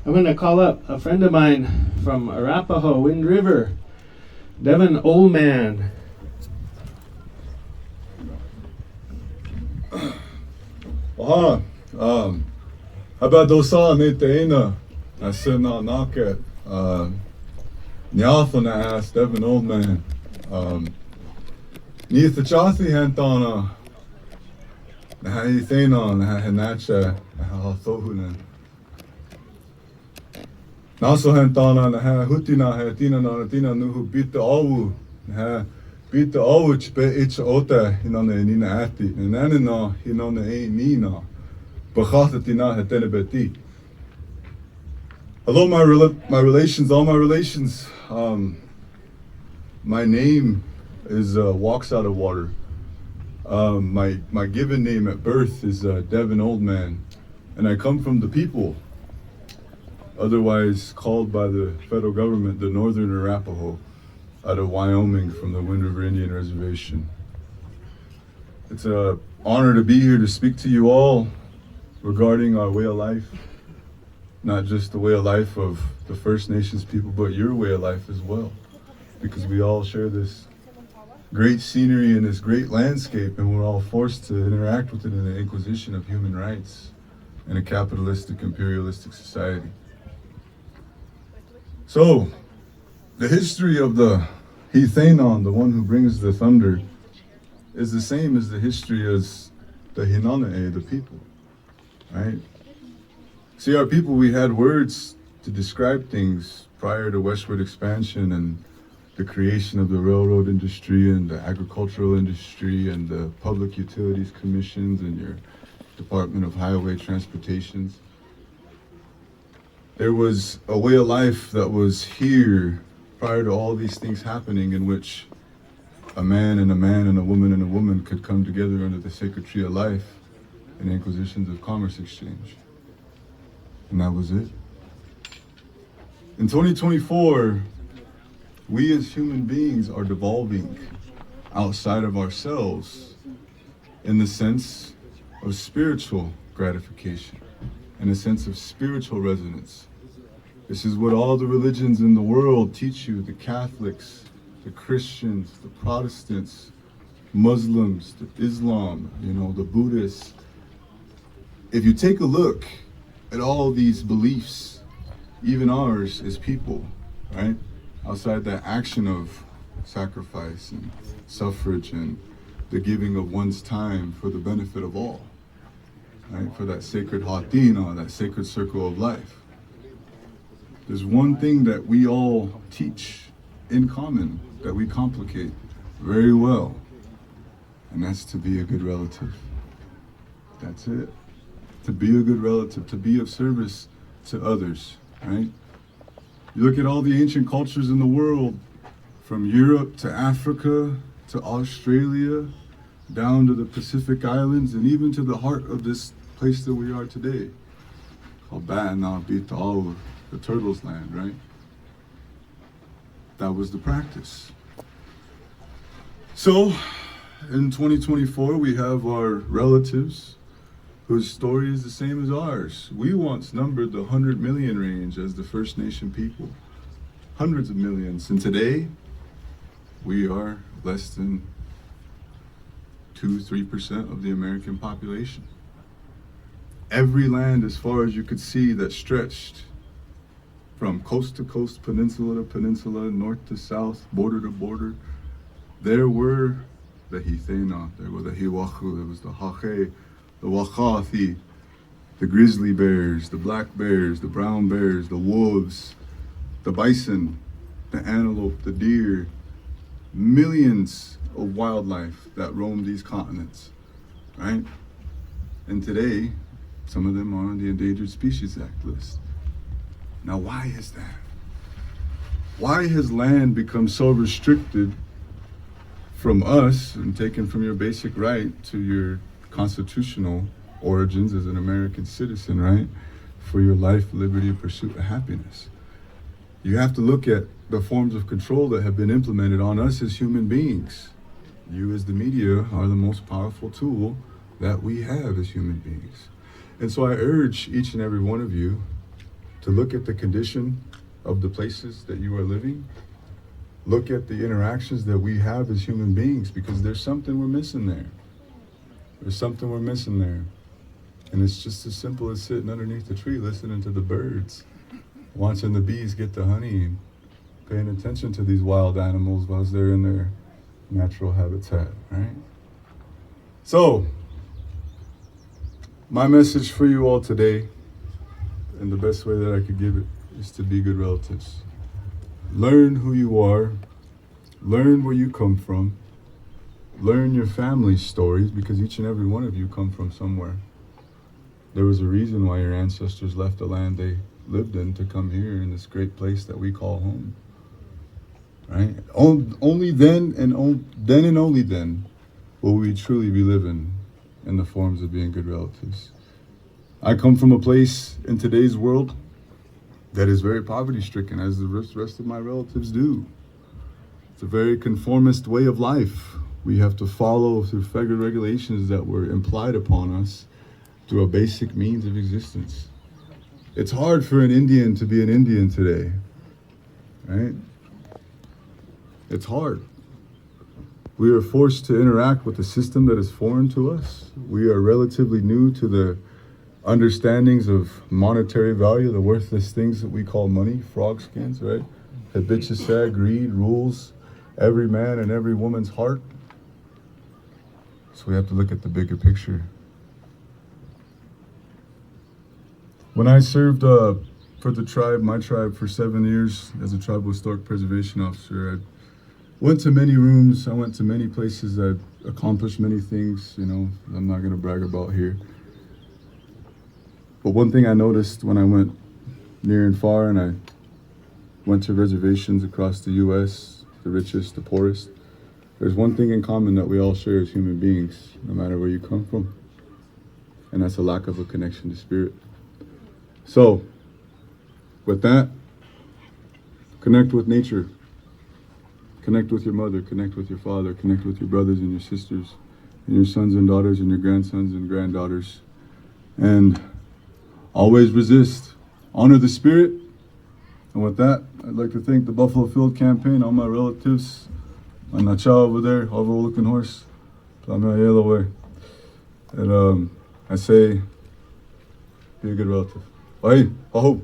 I'm going to call up a friend of mine from Arapaho, Wind River, Devin Oldman. Aha, habadosa niteina, I said not knock it. Nyalthana asked Devin Oldman. Neath the chathi hantana, Naha Ithena, Naha Hanacha, Naha Thohunan. Naso hantana, Naha Hutina, Hatina, Natina, Nuhu beat the Awu, Naha beat the Awich, be itch ota, Hinona Nina Ati, and Anina, Hinona A Nina, Bachatatina, Hatenabeti. Hello, my relations, all my relations. My name is Walks Out of Water. My given name at birth is Devin Oldman, and I come from the people, otherwise called by the federal government the Northern Arapaho, out of Wyoming from the Wind River Indian Reservation. It's an honor to be here to speak to you all regarding our way of life, not just the way of life of the First Nations people, but your way of life as well, because we all share this great scenery and this great landscape, and we're all forced to interact with it in the inquisition of human rights in a capitalistic, imperialistic society. So, the history of the Hithenon, the one who brings the thunder, is the same as the history as the Hinanae, the people, right? See, our people, we had words to describe things prior to westward expansion and the creation of the railroad industry and the agricultural industry and the public utilities commissions and your Department of Highway Transportations. There was a way of life that was here prior to all these things happening, in which a man and a man and a woman could come together under the sacred tree of life in inquisitions of commerce exchange. And that was it. In 2024, we as human beings are devolving outside of ourselves in the sense of spiritual gratification, in a sense of spiritual resonance. This is what all the religions in the world teach you, the Catholics, the Christians, the Protestants, Muslims, the Islam, the Buddhists. If you take a look at all these beliefs, even ours as people, right? Outside that action of sacrifice and suffrage and the giving of one's time for the benefit of all, right? For that sacred hatina, that sacred circle of life. There's one thing that we all teach in common, that we complicate very well, and that's to be a good relative. That's it. To be a good relative, to be of service to others, right? You look at all the ancient cultures in the world, from Europe to Africa to Australia, down to the Pacific Islands, and even to the heart of this place that we are today, called Batana Bitao, the Turtles' Land, right? That was the practice. So, in 2024, we have our relatives whose story is the same as ours. We once numbered the 100 million range as the First Nation people. Hundreds of millions. And today, we are less than 2-3% of the American population. Every land, as far as you could see, that stretched from coast to coast, peninsula to peninsula, north to south, border to border, there were the Hithena, there were the Hiwahu, there was the Hache, the Wakathi, the grizzly bears, the black bears, the brown bears, the wolves, the bison, the antelope, the deer, millions of wildlife that roam these continents, right? And today, some of them are on the Endangered Species Act list. Now, why is that? Why has land become so restricted from us and taken from your basic right to your constitutional origins as an American citizen, right? For your life, liberty, and pursuit of happiness. You have to look at the forms of control that have been implemented on us as human beings. You as the media are the most powerful tool that we have as human beings. And so I urge each and every one of you to look at the condition of the places that you are living. Look at the interactions that we have as human beings, because there's something we're missing there. There's something we're missing there. And it's just as simple as sitting underneath the tree, listening to the birds, watching the bees get the honey, and paying attention to these wild animals while they're in their natural habitat, right? So, my message for you all today, and the best way that I could give it, is to be good relatives. Learn who you are, learn where you come from, learn your family's stories, because each and every one of you come from somewhere. There was a reason why your ancestors left the land they lived in to come here in this great place that we call home. Right? Only then and only then will we truly be living in the forms of being good relatives. I come from a place in today's world that is very poverty-stricken, as the rest of my relatives do. It's a very conformist way of life. We have to follow through federal regulations that were implied upon us through a basic means of existence. It's hard for an Indian to be an Indian today, right? It's hard. We are forced to interact with a system that is foreign to us. We are relatively new to the understandings of monetary value, the worthless things that we call money, frog skins, right? Habitude, greed, rules every man and every woman's heart. So we have to look at the bigger picture. When I served for the tribe, my tribe, for 7 years as a tribal historic preservation officer, I went to many rooms, I went to many places, I accomplished many things, I'm not going to brag about here. But one thing I noticed when I went near and far, and I went to reservations across the U.S., the richest, the poorest, there's one thing in common that we all share as human beings, no matter where you come from, and that's a lack of a connection to spirit. So, with that, connect with nature. Connect with your mother, connect with your father, connect with your brothers and your sisters, and your sons and daughters and your grandsons and granddaughters. And always resist. Honor the spirit. And with that, I'd like to thank the Buffalo Field Campaign, all my relatives, my Nacha over there, overlooking horse, Plamia Yellow way. And I say, be a good relative. Bye. Aho.